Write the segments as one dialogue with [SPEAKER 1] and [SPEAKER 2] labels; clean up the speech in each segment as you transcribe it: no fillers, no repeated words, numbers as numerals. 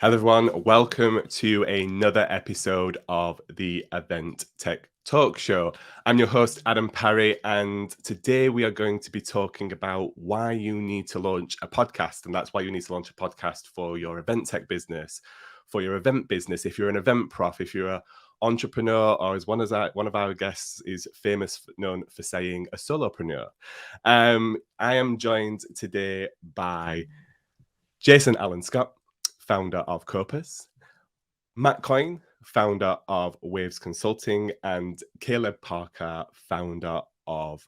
[SPEAKER 1] Hello everyone, welcome to another episode of the Event Tech Talk Show. I'm your host, Adam Parry, and today we are going to be talking about why you need to launch a podcast, and that's why you need to launch a podcast for your event tech business, for your event business, if you're an event prof, if you're an entrepreneur, or as one of our guests is known for saying, a solopreneur. I am joined today by Jason Allan Scott, founder of Kopus, Matt Coyne, founder of Waves Consulting, and Caleb Parker, founder of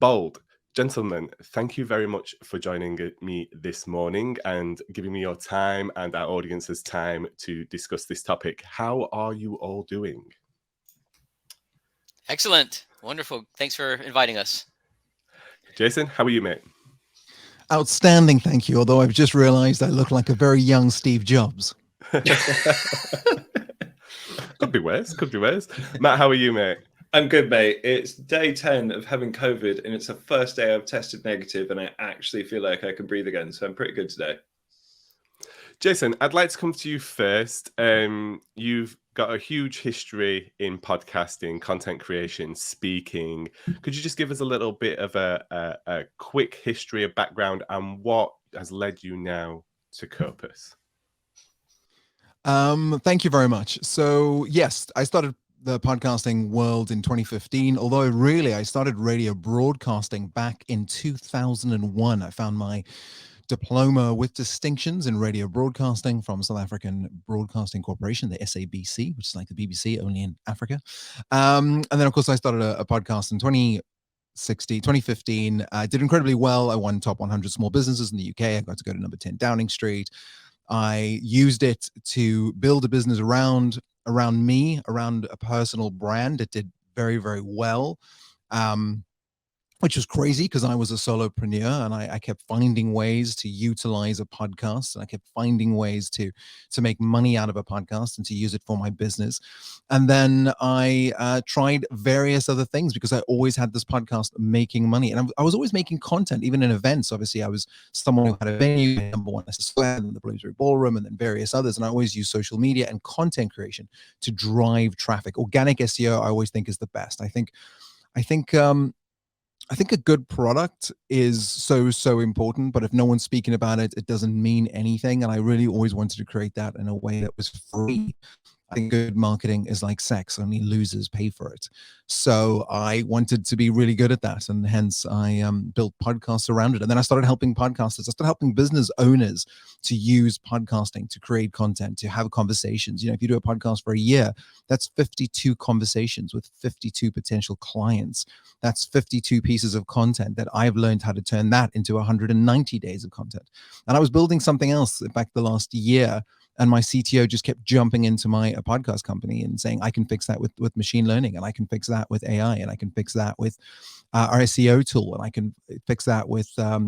[SPEAKER 1] WorkBold. Gentlemen, thank you very much for joining me this morning and giving me your time and our audience's time to discuss this topic. How are you all doing?
[SPEAKER 2] Excellent. Wonderful. Thanks for inviting us.
[SPEAKER 1] Jason, how are you, mate?
[SPEAKER 3] Outstanding, thank you. Although I've just realized I look like a very young Steve Jobs.
[SPEAKER 1] Could be worse. Matt, how are you, mate?
[SPEAKER 4] I'm good, mate. It's day 10 of having COVID, and it's the first day I've tested negative, and I actually feel like I can breathe again. So I'm pretty good today.
[SPEAKER 1] Jason, I'd like to come to you first. You've got a huge history in podcasting, content creation, speaking. Could you just give us a little bit of a quick history, a background, and what has led you now to Kopus?
[SPEAKER 3] Thank you very much. So yes, I started the podcasting world in 2015, although really I started radio broadcasting back in 2001. I found my diploma with distinctions in radio broadcasting from South African Broadcasting Corporation, the SABC, which is like the BBC only in Africa. And then of course I started a podcast in 2015. I did incredibly well. I won top 100 small businesses in the UK. I got to go to number 10 Downing Street. I used it to build a business around me, around a personal brand. It did very, very well. Which was crazy because I was a solopreneur and I kept finding ways to utilize a podcast, and I kept finding ways to make money out of a podcast and to use it for my business. And then I tried various other things because I always had this podcast making money, and I was always making content, even in events. Obviously, I was someone who had a venue, number one SE2, and the Bloomsbury Ballroom, and then various others. And I always use social media and content creation to drive traffic. Organic SEO, I always think, is the best. I think a good product is so important, but if no one's speaking about it, it doesn't mean anything. And I really always wanted to create that in a way that was free. I think good marketing is like sex, only losers pay for it. So I wanted to be really good at that, and hence I built podcasts around it. And then I started helping podcasters. I started helping business owners to use podcasting to create content, to have conversations. You know, if you do a podcast for a year, that's 52 conversations with 52 potential clients. That's 52 pieces of content that I've learned how to turn that into 190 days of content. And I was building something else back the last year, and my CTO just kept jumping into my podcast company and saying, I can fix that with machine learning, and I can fix that with AI, and I can fix that with our SEO tool, and I can fix that with our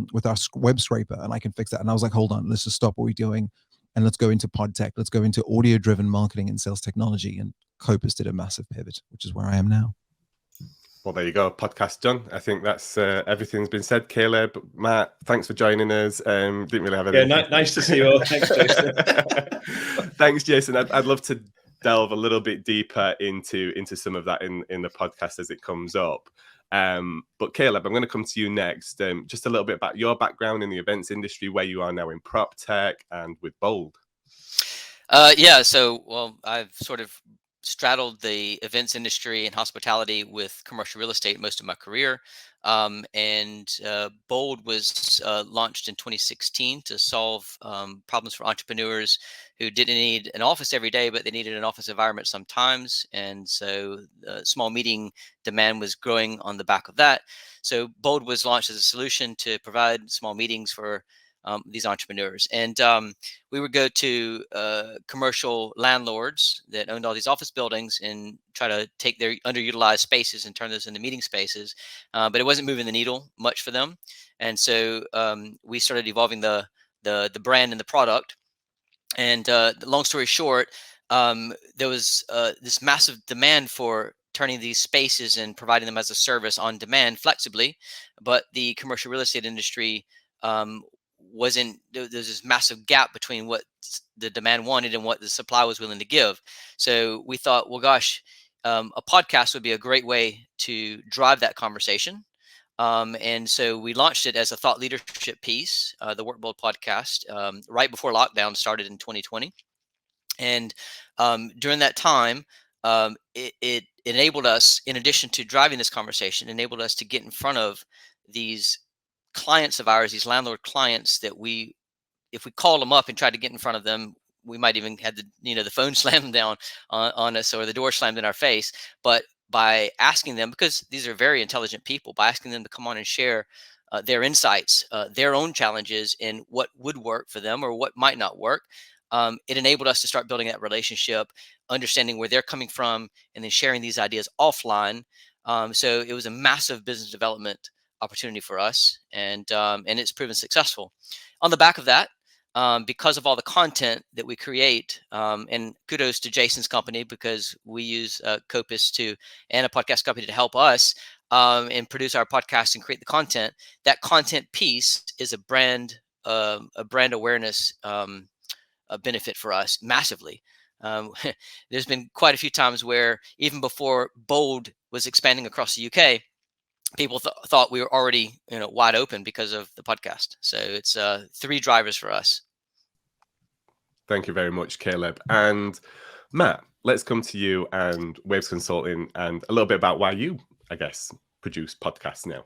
[SPEAKER 3] web scraper, and I can fix that. And I was like, hold on, let's just stop what we're doing, and let's go into pod tech. Let's go into audio-driven marketing and sales technology. And Kopus did a massive pivot, which is where I am now.
[SPEAKER 1] Well, there you go. Podcast done. I think that's everything's been said. Caleb, Matt, thanks for joining us. Didn't really have anything.
[SPEAKER 4] Yeah, nice to see you all. Thanks, Jason.
[SPEAKER 1] Thanks, Jason. I'd love to delve a little bit deeper into some of that in the podcast as it comes up. But Caleb, I'm going to come to you next. Just a little bit about your background in the events industry, where you are now in prop tech and with WorkBold.
[SPEAKER 2] Well, I've sort of straddled the events industry and hospitality with commercial real estate most of my career. Bold was launched in 2016 to solve problems for entrepreneurs who didn't need an office every day, but they needed an office environment sometimes. And so small meeting demand was growing on the back of that. So Bold was launched as a solution to provide small meetings for these entrepreneurs. And we would go to commercial landlords that owned all these office buildings and try to take their underutilized spaces and turn those into meeting spaces. But it wasn't moving the needle much for them. And so we started evolving the brand and the product. And long story short, there was this massive demand for turning these spaces and providing them as a service on demand flexibly. But the commercial real estate industry there's this massive gap between what the demand wanted and what the supply was willing to give. So we thought, well, gosh, a podcast would be a great way to drive that conversation. And so we launched it as a thought leadership piece, the WorkBold podcast, right before lockdown started in 2020. And during that time, it enabled us, in addition to driving this conversation, enabled us to get in front of these clients of ours, these landlord clients that if we called them up and tried to get in front of them, we might even have the phone slammed down on us, or the door slammed in our face. But by asking them, because these are very intelligent people, by asking them to come on and share their insights, their own challenges, and what would work for them or what might not work, it enabled us to start building that relationship, understanding where they're coming from, and then sharing these ideas offline. So it was a massive business development opportunity for us, and it's proven successful. On the back of that, because of all the content that we create, and kudos to Jason's company, because we use Kopus and a podcast company to help us and produce our podcast and create the content. That content piece is a brand awareness benefit for us massively. There's been quite a few times where even before Bold was expanding across the UK, people thought we were already wide open because of the podcast. So it's 3 drivers for us.
[SPEAKER 1] Thank you very much, Caleb. And Matt, let's come to you and Waves Consulting and a little bit about why you, I guess, produce podcasts now.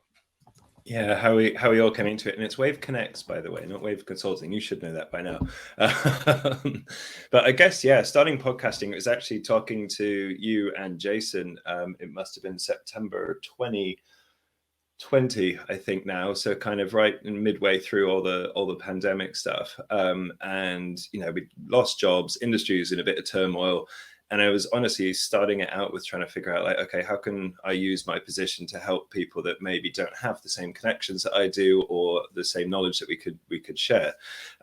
[SPEAKER 4] Yeah, how we all came into it. And it's Wave Connects, by the way, not Wave Consulting. You should know that by now. But I guess, yeah, starting podcasting, it was actually talking to you and Jason. It must have been September 2020, I think now. So kind of right in midway through all the pandemic stuff. And, we lost jobs, industry was in a bit of turmoil. And I was honestly starting it out with trying to figure out, like, okay, how can I use my position to help people that maybe don't have the same connections that I do, or the same knowledge that we could share.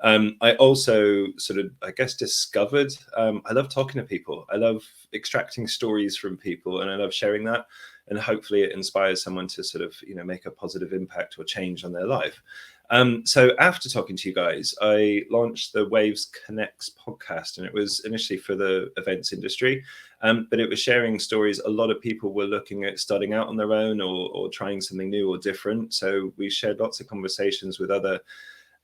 [SPEAKER 4] I also sort of, I guess, discovered I love talking to people. I love extracting stories from people, and I love sharing that. And hopefully it inspires someone to sort of, make a positive impact or change on their life. So after talking to you guys, I launched the Waves Connects podcast, and it was initially for the events industry, but it was sharing stories. A lot of people were looking at starting out on their own or trying something new or different. So we shared lots of conversations with other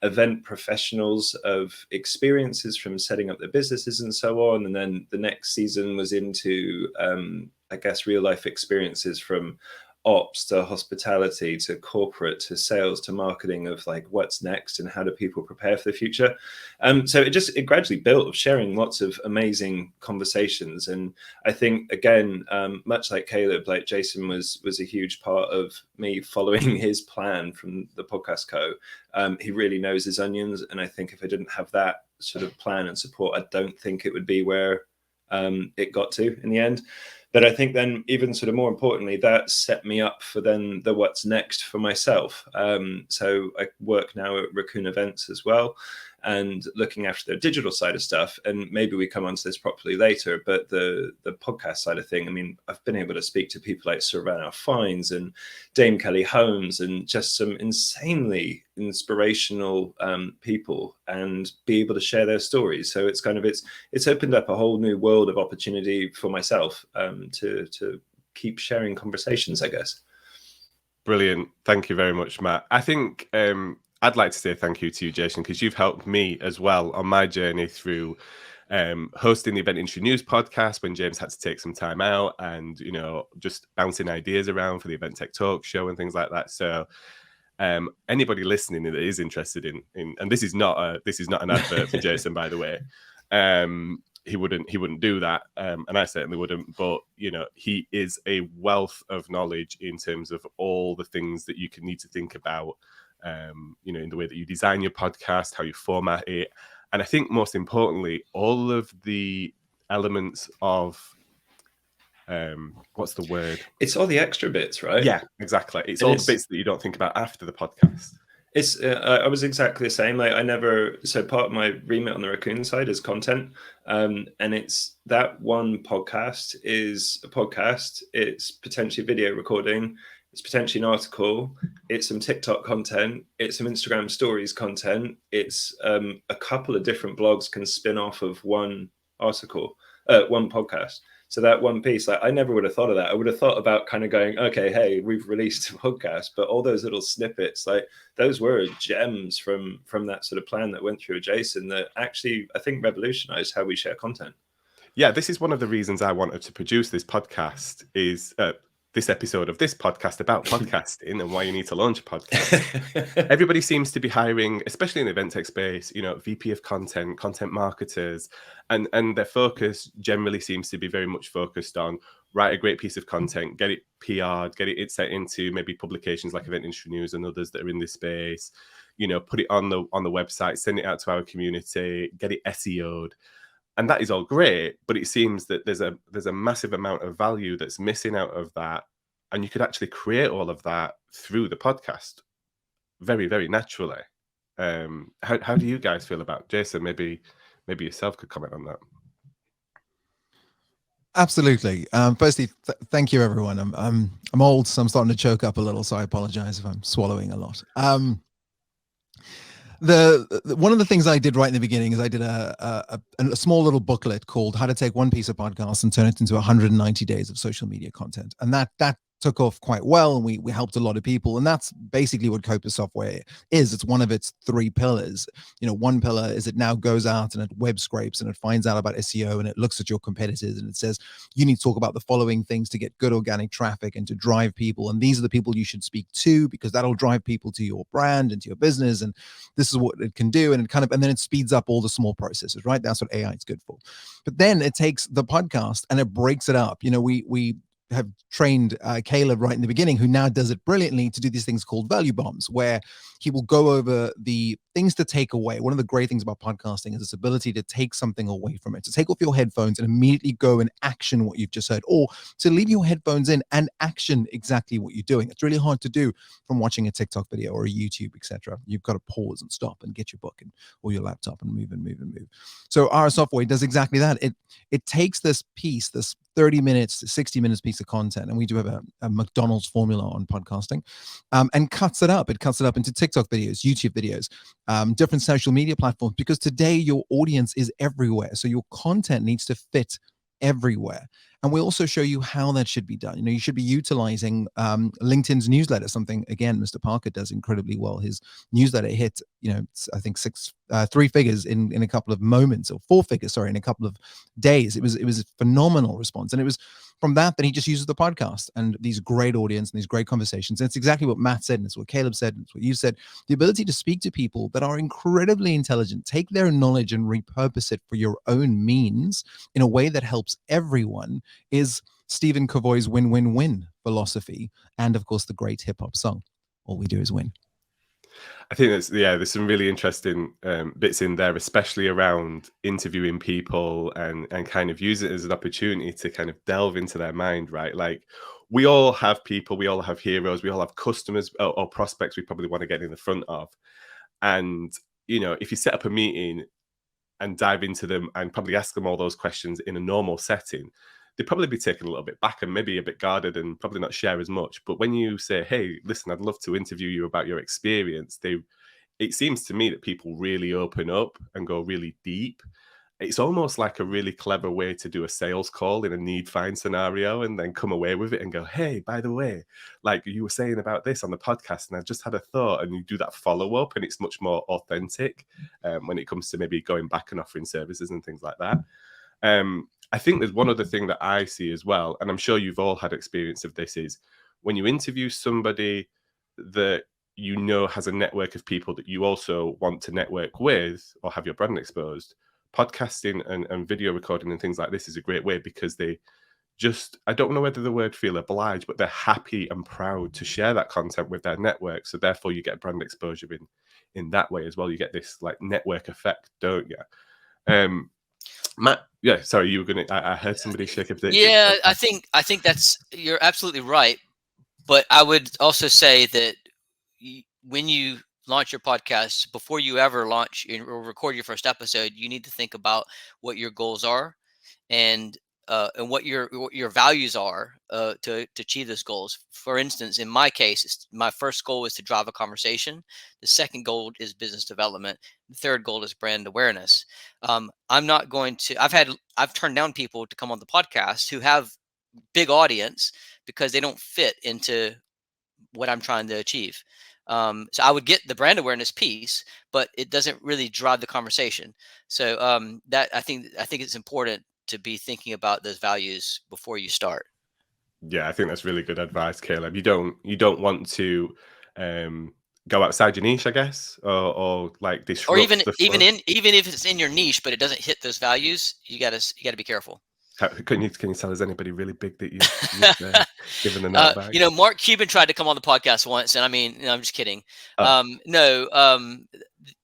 [SPEAKER 4] event professionals of experiences from setting up their businesses and so on. And then the next season was into, I guess, real life experiences from ops to hospitality to corporate to sales to marketing, of like what's next and how do people prepare for the future. So it gradually built of sharing lots of amazing conversations. And I think, again, much like Caleb, like Jason was a huge part of me following his plan from the Podcast Co. He really knows his onions. And I think if I didn't have that sort of plan and support, I don't think it would be where it got to in the end. But I think then, even sort of more importantly, that set me up for then the what's next for myself. So I work now at Raccoon Events as well, and looking after the digital side of stuff. And maybe we come onto this properly later, but the podcast side of thing, I mean, I've been able to speak to people like Savannah Fines and Dame Kelly Holmes, and just some insanely inspirational people, and be able to share their stories. So it's kind of, it's opened up a whole new world of opportunity for myself to keep sharing conversations, I guess.
[SPEAKER 1] Brilliant. Thank you very much, Matt. I think I'd like to say thank you to you, Jason, because you've helped me as well on my journey through hosting the Event Industry News podcast when James had to take some time out, and just bouncing ideas around for the Event Tech Talk show and things like that. So anybody listening that is interested in and this is not an advert for Jason, by the way. He wouldn't do that, and I certainly wouldn't. But he is a wealth of knowledge in terms of all the things that you can need to think about. In the way that you design your podcast, how you format it, and I think most importantly, all of the elements of what's the word?
[SPEAKER 4] It's all the extra bits, right?
[SPEAKER 1] Yeah, exactly. It's all the bits that you don't think about after the podcast.
[SPEAKER 4] It's I was exactly the same. Like so part of my remit on the Raccoon side is content, and it's that one podcast is a podcast. It's potentially video recording. it's potentially an article, it's some TikTok content, it's some Instagram stories content, it's a couple of different blogs can spin off of one article, one podcast. So that one piece, like, I never would have thought of that. I would have thought about kind of going, okay, hey, we've released a podcast, but all those little snippets, like, those were gems from that sort of plan that went through Jason that actually, I think, revolutionized how we share content.
[SPEAKER 1] Yeah, this is one of the reasons I wanted to produce this podcast, is this episode of this podcast about podcasting and why you need to launch a podcast. Everybody seems to be hiring, especially in the event tech space, VP of content, content marketers, and their focus generally seems to be very much focused on write a great piece of content, get it PR'd, get it sent into maybe publications like Event Industry News and others that are in this space, put it on the website, send it out to our community, get it SEO'd. And that is all great, but it seems that there's a massive amount of value that's missing out of that, and you could actually create all of that through the podcast, very, very naturally. How do you guys feel about it? Jason? Maybe yourself could comment on that.
[SPEAKER 3] Absolutely. Firstly, thank you, everyone. I'm old, so I'm starting to choke up a little, so I apologize if I'm swallowing a lot. One of the things I did right in the beginning is I did a small little booklet called How to Take One Piece of Podcast and Turn It into 190 Days of Social Media Content. And that took off quite well, and we helped a lot of people. And that's basically what Kopus software is. It's one of its 3 pillars. One pillar is it now goes out and it web scrapes and it finds out about SEO and it looks at your competitors and it says, you need to talk about the following things to get good organic traffic and to drive people. And these are the people you should speak to, because that'll drive people to your brand and to your business. And this is what it can do. And then it speeds up all the small processes, right? That's what AI is good for. But then it takes the podcast and it breaks it up. We have trained Caleb right in the beginning, who now does it brilliantly, to do these things called value bombs, where he will go over the things to take away. One of the great things about podcasting is its ability to take something away from it, to take off your headphones and immediately go and action what you've just heard, or to leave your headphones in and action exactly what you're doing. It's really hard to do from watching a TikTok video or a YouTube, etc. You've got to pause and stop and get your book or your laptop and move. So our software does exactly that. It takes this piece, this 30 minutes to 60 minutes piece of content, and we do have a McDonald's formula on podcasting, and cuts it up. It cuts it up into TikTok videos, YouTube videos, different social media platforms, because today your audience is everywhere. So your content needs to fit everywhere. And we also show you how that should be done. You should be utilizing LinkedIn's newsletter, something, again, Mr. Parker does incredibly well. His newsletter hit, I think 3 figures in a couple of moments, or 4 figures, sorry, in a couple of days. It was a phenomenal response. And it was from that he just uses the podcast and these great audience and these great conversations. And it's exactly what Matt said, and it's what Caleb said, and it's what you said. The ability to speak to people that are incredibly intelligent, take their knowledge and repurpose it for your own means in a way that helps everyone, is Stephen Covey's win-win-win philosophy, and of course the great hip-hop song, All We Do Is Win.
[SPEAKER 1] I think there's some really interesting bits in there, especially around interviewing people and kind of use it as an opportunity to kind of delve into their mind, right? Like, we all have people, we all have heroes, we all have customers or prospects we probably want to get in the front of. And, if you set up a meeting and dive into them and probably ask them all those questions in a normal setting, they'd probably be taken a little bit back and maybe a bit guarded and probably not share as much. But when you say, hey, listen, I'd love to interview you about your experience, it seems to me that people really open up and go really deep. It's almost like a really clever way to do a sales call in a need-find scenario and then come away with it and go, hey, by the way, like you were saying about this on the podcast, and I just had a thought, and you do that follow-up, and it's much more authentic when it comes to maybe going back and offering services and things like that. I think there's one other thing that I see as well, and I'm sure you've all had experience of this, is when you interview somebody that has a network of people that you also want to network with or have your brand exposed, podcasting and video recording and things like this is a great way, because they just, I don't know whether the word feel obliged, but they're happy and proud to share that content with their network. So therefore you get brand exposure in that way as well. You get this like network effect, don't you? Matt, yeah, sorry, you were going to, I heard somebody shake a bit.
[SPEAKER 2] Yeah, I think you're absolutely right. But I would also say that when you launch your podcast, before you ever launch or record your first episode, you need to think about what your goals are. And and what your values are to achieve those goals. For instance, in my case, my first goal is to drive a conversation. The second goal is business development. The third goal is brand awareness. I'm not going to. I've turned down people to come on the podcast who have big audience because they don't fit into what I'm trying to achieve. So I would get the brand awareness piece, but it doesn't really drive the conversation. So that I think it's important to be thinking about those values before you start.
[SPEAKER 1] Yeah, I think that's really good advice, Caleb. You don't want to go outside your niche, I guess, or like disrupt
[SPEAKER 2] Or even
[SPEAKER 1] the flow.
[SPEAKER 2] even if it's in your niche, but it doesn't hit those values, you gotta be careful.
[SPEAKER 1] Can you tell us anybody really big that you've given the note back?
[SPEAKER 2] Mark Cuban tried to come on the podcast once, and I mean, I'm just kidding.
[SPEAKER 1] Oh.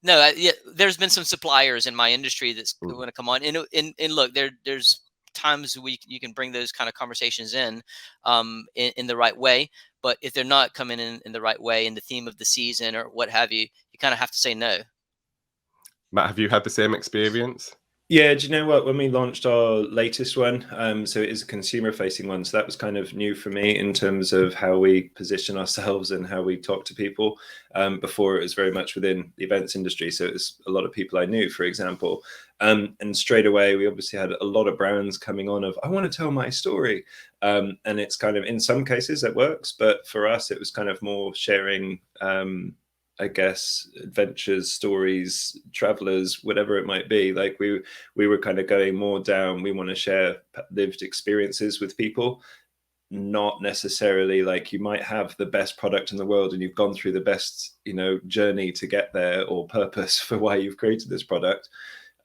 [SPEAKER 2] There's been some suppliers in my industry that's going to come on, and look, there's times you can bring those kind of conversations in the right way, but if they're not coming in the right way, in the theme of the season or what have you, you kind of have to say no.
[SPEAKER 1] Matt, have you had the same experience?
[SPEAKER 4] Yeah, do you know what? When we launched our latest one, so it is a consumer-facing one, so that was kind of new for me in terms of how we position ourselves and how we talk to people. Before, it was very much within the events industry, so it was a lot of people I knew, for example. And straight away, we obviously had a lot of brands coming on of, I want to tell my story. And it's kind of, in some cases, that works, but for us, it was kind of more sharing I guess, adventures, stories, travelers, whatever it might be. Like we were kind of going more down, we want to share lived experiences with people, not necessarily like you might have the best product in the world and you've gone through the best, journey to get there or purpose for why you've created this product.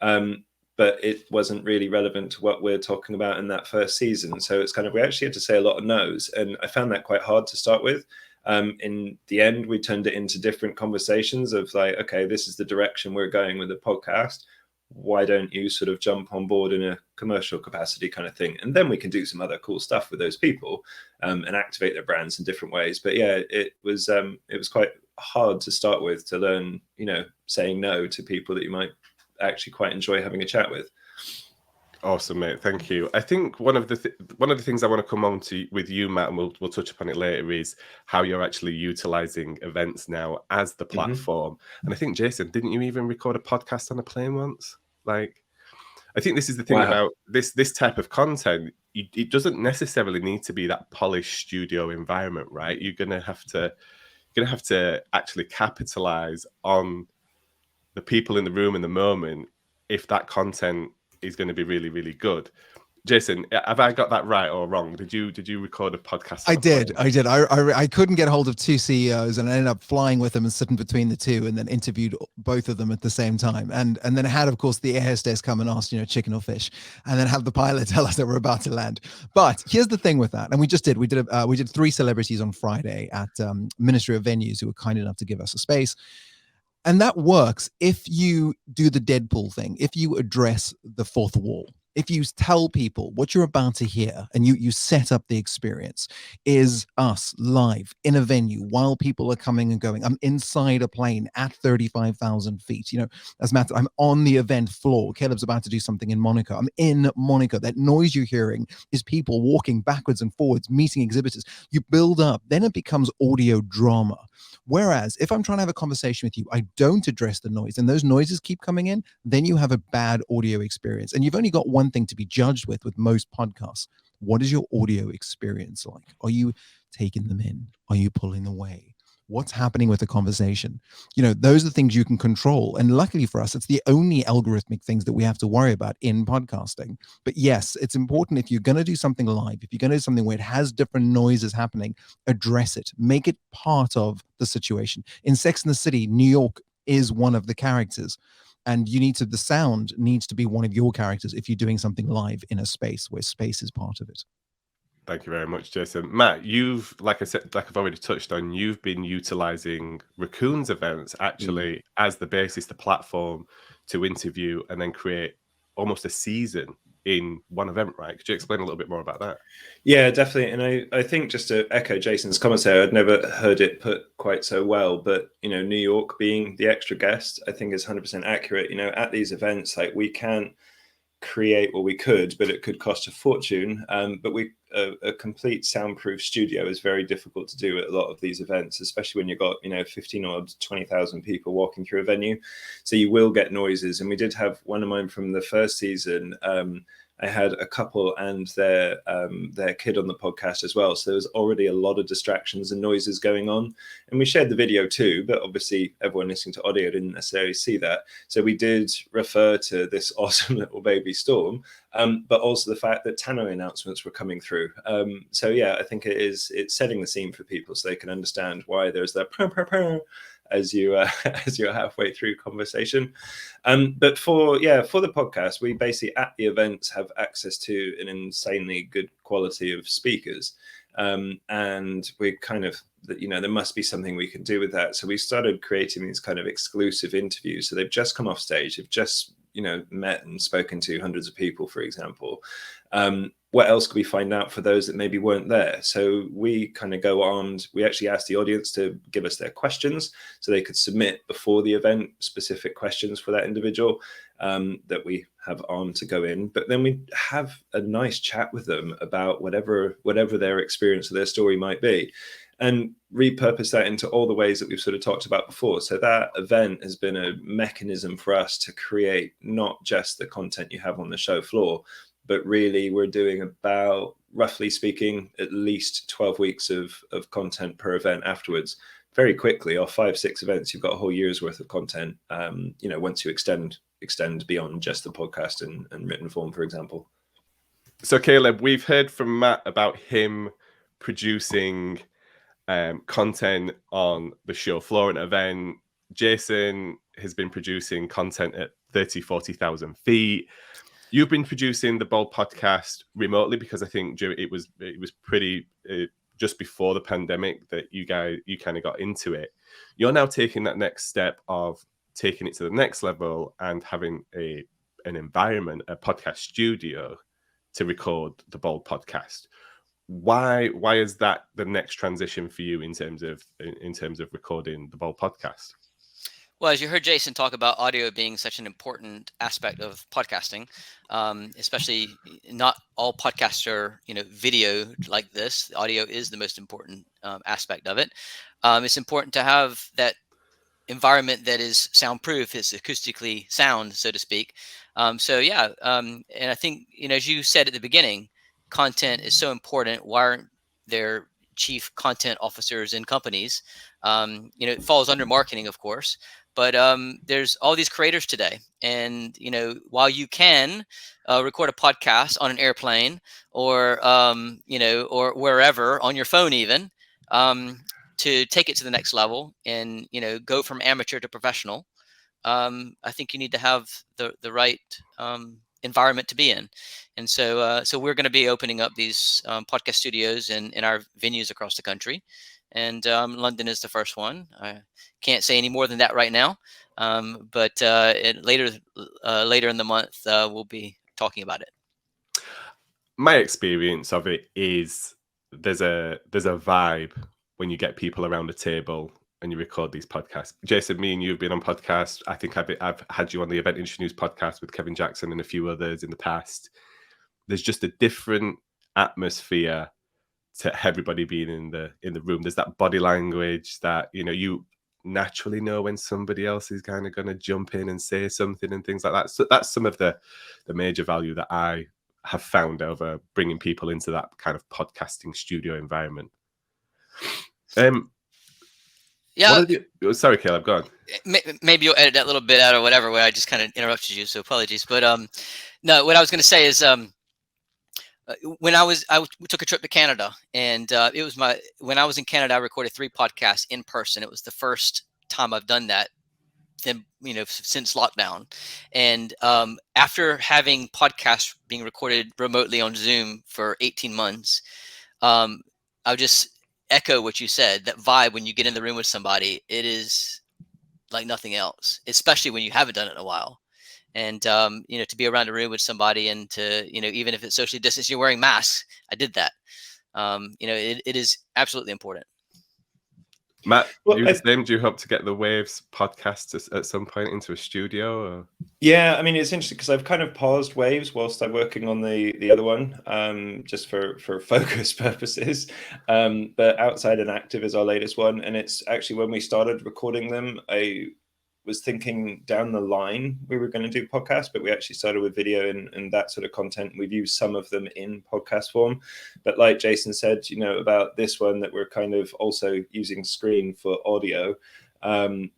[SPEAKER 4] But it wasn't really relevant to what we're talking about in that first season. So it's kind of, we actually had to say a lot of no's, and I found that quite hard to start with. In the end, we turned it into different conversations of like, okay, this is the direction we're going with the podcast. Why don't you sort of jump on board in a commercial capacity kind of thing? And then we can do some other cool stuff with those people and activate their brands in different ways. But yeah, it was quite hard to start with, to learn, saying no to people that you might actually quite enjoy having a chat with.
[SPEAKER 1] Awesome, mate. Thank you. I think one of the things I want to come on to with you, Matt, and we'll touch upon it later, is how you're actually utilizing events now as the platform. And I think, Jason, didn't you even record a podcast on a plane once? Like, I think this is the thing about this type of content. It doesn't necessarily need to be that polished studio environment, right? You're gonna have to actually capitalize on the people in the room in the moment if that content is going to be really, really good. Jason, have I got that right or wrong? Did you record a podcast?
[SPEAKER 3] I did. I couldn't get hold of two CEOs, and I ended up flying with them and sitting between the two, and then interviewed both of them at the same time. And then I had, of course, the air hostess come and ask, chicken or fish, and then have the pilot tell us that we're about to land. But here's the thing with that, and we did 3 celebrities on Friday at Ministry of Venues, who were kind enough to give us a space. And that works if you do the Deadpool thing, if you address the fourth wall, if you tell people what you're about to hear and you set up the experience is us live in a venue while people are coming and going. I'm inside a plane at 35,000 feet. As Matt, I'm on the event floor. Caleb's about to do something in Monaco. I'm in Monaco. That noise you're hearing is people walking backwards and forwards, meeting exhibitors. You build up, then it becomes audio drama. Whereas if I'm trying to have a conversation with you, I don't address the noise and those noises keep coming in, then you have a bad audio experience. And you've only got one thing to be judged with most podcasts. What is your audio experience like? Are you taking them in? Are you pulling away? What's happening with the conversation? Those are things you can control. And luckily for us, it's the only algorithmic things that we have to worry about in podcasting. But yes, it's important, if you're going to do something live, if you're going to do something where it has different noises happening, address it. Make it part of the situation. In Sex and the City, New York is one of the characters. And the sound needs to be one of your characters if you're doing something live in a space where space is part of it.
[SPEAKER 1] Thank you very much, Jason. Matt, you've, like I said, like I've already touched on, you've been utilizing Raccoon's events actually as the basis, the platform to interview and then create almost a season in one event, right? Could you explain a little bit more about that?
[SPEAKER 4] Yeah, definitely. And I think, just to echo Jason's comments there, I'd never heard it put quite so well, but New York being the extra guest, I think is 100% accurate. At these events, like, we can't create, or we could, but it could cost a fortune. But a complete soundproof studio is very difficult to do at a lot of these events, especially when you've got 15 or 20,000 people walking through a venue. So you will get noises. And we did have one of mine from the first season. I had a couple and their kid on the podcast as well. So there was already a lot of distractions and noises going on. And we shared the video too, but obviously everyone listening to audio didn't necessarily see that. So we did refer to this awesome little baby storm, but also the fact that tannoy announcements were coming through. So yeah, I think it's setting the scene for people so they can understand why there's that as you're halfway through conversation. But for the podcast, we basically at the events have access to an insanely good quality of speakers, and we kind of, there must be something we can do with that. So we started creating these kind of exclusive interviews. So they've just come off stage, they've just met and spoken to hundreds of people, for example. What else could we find out for those that maybe weren't there? So we kind of go on, we actually asked the audience to give us their questions so they could submit before the event specific questions for that individual that we have on to go in. But then we have a nice chat with them about whatever their experience or their story might be, and repurpose that into all the ways that we've sort of talked about before. So that event has been a mechanism for us to create not just the content you have on the show floor, but really we're doing about, roughly speaking, at least 12 weeks of content per event afterwards. Very quickly, or 5-6 events, you've got a whole year's worth of content, once you extend beyond just the podcast and written form, for example.
[SPEAKER 1] So Caleb, we've heard from Matt about him producing content on the show floor and event. Jason has been producing content at 40,000 feet. You've been producing the Bold podcast remotely, because I think it was pretty just before the pandemic that you kind of got into it. You're now taking that next step of taking it to the next level and having an environment, a podcast studio to record the Bold podcast. Why is that the next transition for you in terms of recording the Bold podcast?
[SPEAKER 2] Well, as you heard Jason talk about audio being such an important aspect of podcasting, especially not all podcasts are, video like this. Audio is the most important aspect of it. It's important to have that environment that is soundproof, is acoustically sound, so to speak. And I think, as you said at the beginning, content is so important. Why aren't there chief content officers in companies? It falls under marketing, of course. But there's all these creators today. And, while you can record a podcast on an airplane or wherever, on your phone even, to take it to the next level and, go from amateur to professional, I think you need to have the right environment to be in. And so we're going to be opening up these podcast studios in our venues across the country. And London is the first one. I can't say any more than that right now. But later in the month, we'll be talking about it.
[SPEAKER 1] My experience of it is there's a vibe when you get people around a table and you record these podcasts. Jason, me and you have been on podcasts. I think I've had you on the Event Industry News podcast with Kevin Jackson and a few others in the past. There's just a different atmosphere to everybody being in the room. There's that body language that, you naturally know when somebody else is kind of going to jump in and say something and things like that. So that's some of the major value that I have found over bringing people into that kind of podcasting studio environment. Sorry, Caleb, go on.
[SPEAKER 2] Maybe you'll edit that little bit out or whatever, where I just kind of interrupted you, so apologies. But no, what I was going to say is, when we took a trip to Canada, and when I was in Canada, I recorded 3 podcasts in person. It was the first time I've done that, since lockdown. And after having podcasts being recorded remotely on Zoom for 18 months, I'll just echo what you said. That vibe when you get in the room with somebody, it is like nothing else, especially when you haven't done it in a while. And, to be around a room with somebody and to, even if it's socially distanced, you're wearing masks. I did that. It is absolutely important.
[SPEAKER 1] Matt,
[SPEAKER 4] Well,
[SPEAKER 1] you the same? Do you hope to get the Waves podcast at some point into a studio? Or?
[SPEAKER 4] Yeah, I mean, it's interesting because I've kind of paused Waves whilst I'm working on the other one, just for focus purposes. But Outside and Active is our latest one, and it's actually when we started recording them, I was thinking down the line we were going to do podcasts, but we actually started with video and that sort of content. We've used some of them in podcast form, but like Jason said, you know, about this one that we're kind of also using screen for audio,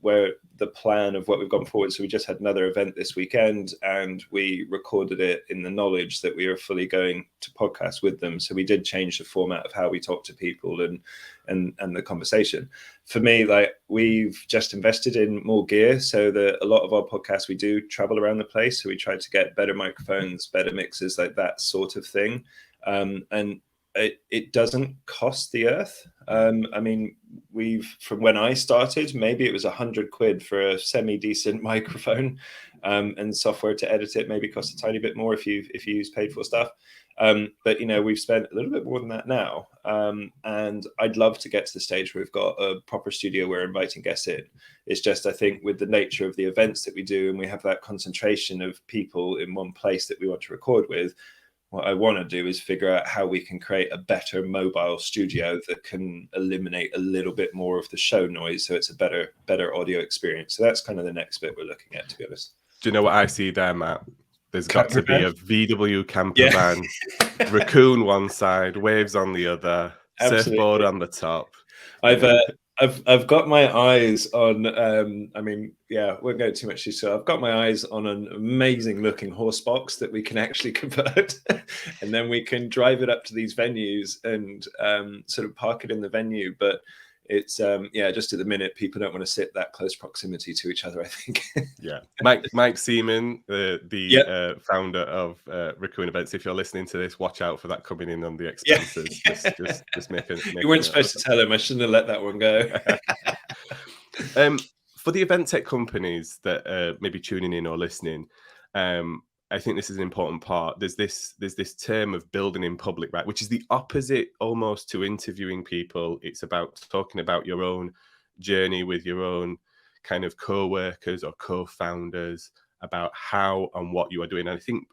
[SPEAKER 4] where the plan of what we've gone forward. So we just had another event this weekend and we recorded it in the knowledge that we are fully going to podcast with them. So we did change the format of how we talk to people and the conversation. For me, like, we've just invested in more gear so that a lot of our podcasts, we do travel around the place. So we tried to get better microphones, better mixers, like that sort of thing. And it doesn't cost the earth. I mean, from when I started, maybe it was £100 for a semi-decent microphone, and software to edit it maybe costs a tiny bit more if you use paid for stuff. But you know, we've spent a little bit more than that now, and I'd love to get to the stage where we've got a proper studio where we're inviting guests in. It's just, I think, with the nature of the events that we do, and we have that concentration of people in one place that we want to record with. What I want to do is figure out how we can create a better mobile studio that can eliminate a little bit more of the show noise, so it's a better audio experience. So that's kind of the next bit we're looking at, to be honest.
[SPEAKER 1] Do you know what I see there, Matt? There's got to be a VW camper van, Raccoon one side, Waves on the other, surfboard on the top.
[SPEAKER 4] I've got my eyes on, I mean, yeah, won't go too much detail. I've got my eyes on an amazing looking horse box that we can actually convert, and then we can drive it up to these venues and sort of park it in the venue. But it's, just at the minute, people don't want to sit that close proximity to each other, I think.
[SPEAKER 1] Yeah. Mike Seaman, the founder of Raccoon Events, if you're listening to this, watch out for that coming in on the expenses. Just make
[SPEAKER 4] You weren't supposed to tell him. I shouldn't have let that one go.
[SPEAKER 1] For the event tech companies that may be tuning in or listening, I think this is an important part. There's this term of building in public, right? Which is the opposite almost to interviewing people. It's about talking about your own journey with your own kind of co-workers or co-founders, about how and what you are doing. And I think,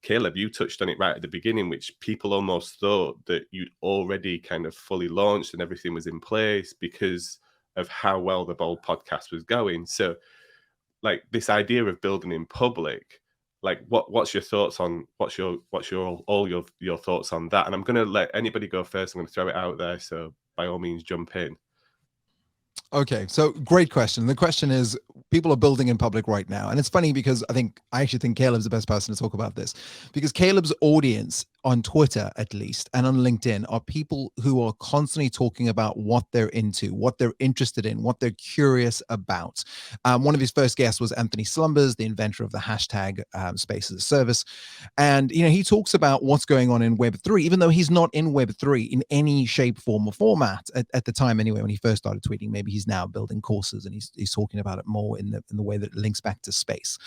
[SPEAKER 1] Caleb, you touched on it right at the beginning, which people almost thought that you'd already kind of fully launched and everything was in place because of how well the Bold podcast was going. So like this idea of building in public, like what's your thoughts on what's your thoughts on that? And I'm going to let anybody go first. I'm going to throw it out there, so by all means jump in.
[SPEAKER 3] Okay, so great question. The question is, people are building in public right now. And it's funny because I actually think Caleb's the best person to talk about this, because Caleb's audience on Twitter, at least, and on LinkedIn are people who are constantly talking about what they're into, what they're interested in, what they're curious about. One of his first guests was Anthony Slumbers, the inventor of the hashtag Space as a Service. And, you know, he talks about what's going on in Web3, even though he's not in Web3 in any shape, form, or format at the time anyway, when he first started tweeting. Maybe he's now building courses and he's talking about it more in the way that it links back to space.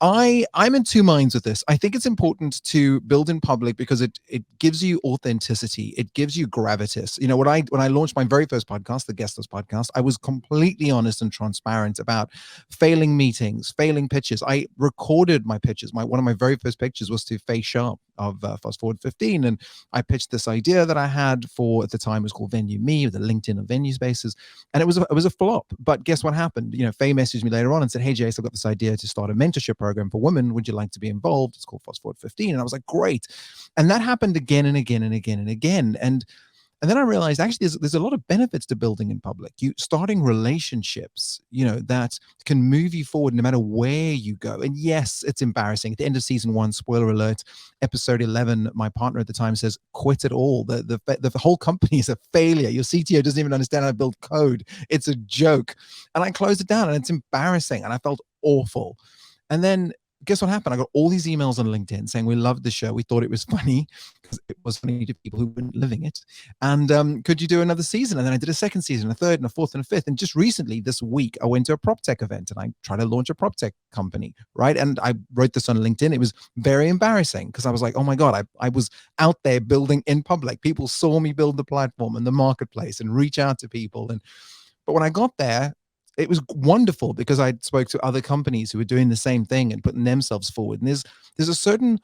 [SPEAKER 3] I'm in two minds with this. I think it's important to build in public because it gives you authenticity. It gives you gravitas. You know, when I launched my very first podcast, the Guestless podcast, I was completely honest and transparent about failing meetings, failing pitches. I recorded my pitches. One of my very first pitches was to Faye Sharp of Fast Forward 15, and I pitched this idea that I had for, at the time, it was called Venue Me, the LinkedIn of venue spaces, and it was a flop. But guess what happened? You know, Faye messaged me later on and said, "Hey, Jace, I've got this idea to start a mentorship program for women. Would you like to be involved? It's called Fast Forward 15." And I was like, "Great!" And that happened again and again and again and again. And then I realized actually there's a lot of benefits to building in public. You starting relationships, you know, that can move you forward no matter where you go. And yes, it's embarrassing. At the end of season 1, spoiler alert, episode 11, my partner at the time says, "Quit it all. The whole company is a failure. Your CTO doesn't even understand how to build code. It's a joke." And I closed it down, and it's embarrassing, and I felt awful. And then guess what happened? I got all these emails on LinkedIn saying we loved the show. We thought it was funny because it was funny to people who weren't living it. And could you do another season? And then I did a second season, a third, and a fourth, and a fifth. And just recently, this week, I went to a prop tech event and I tried to launch a prop tech company, right? And I wrote this on LinkedIn. It was very embarrassing because I was like, oh my God, I was out there building in public. People saw me build the platform and the marketplace and reach out to people. And But when I got there, it was wonderful because I spoke to other companies who were doing the same thing and putting themselves forward. And there's a certain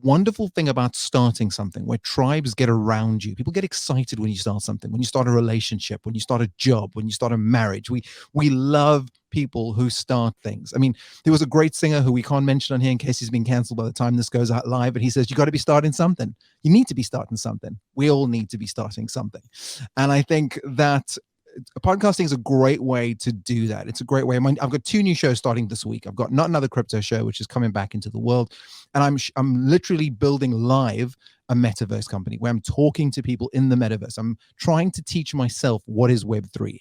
[SPEAKER 3] wonderful thing about starting something where tribes get around you. People get excited when you start something, when you start a relationship, when you start a job, when you start a marriage. We love people who start things. I mean, there was a great singer who we can't mention on here in case he's been canceled by the time this goes out live, but he says, you got to be starting something. You need to be starting something. We all need to be starting something. And I think that podcasting is a great way to do that. It's a great way. I've got 2 new shows starting this week. I've got Not Another Crypto Show, which is coming back into the world. And I'm literally building live a metaverse company where I'm talking to people in the metaverse. I'm trying to teach myself what is Web3,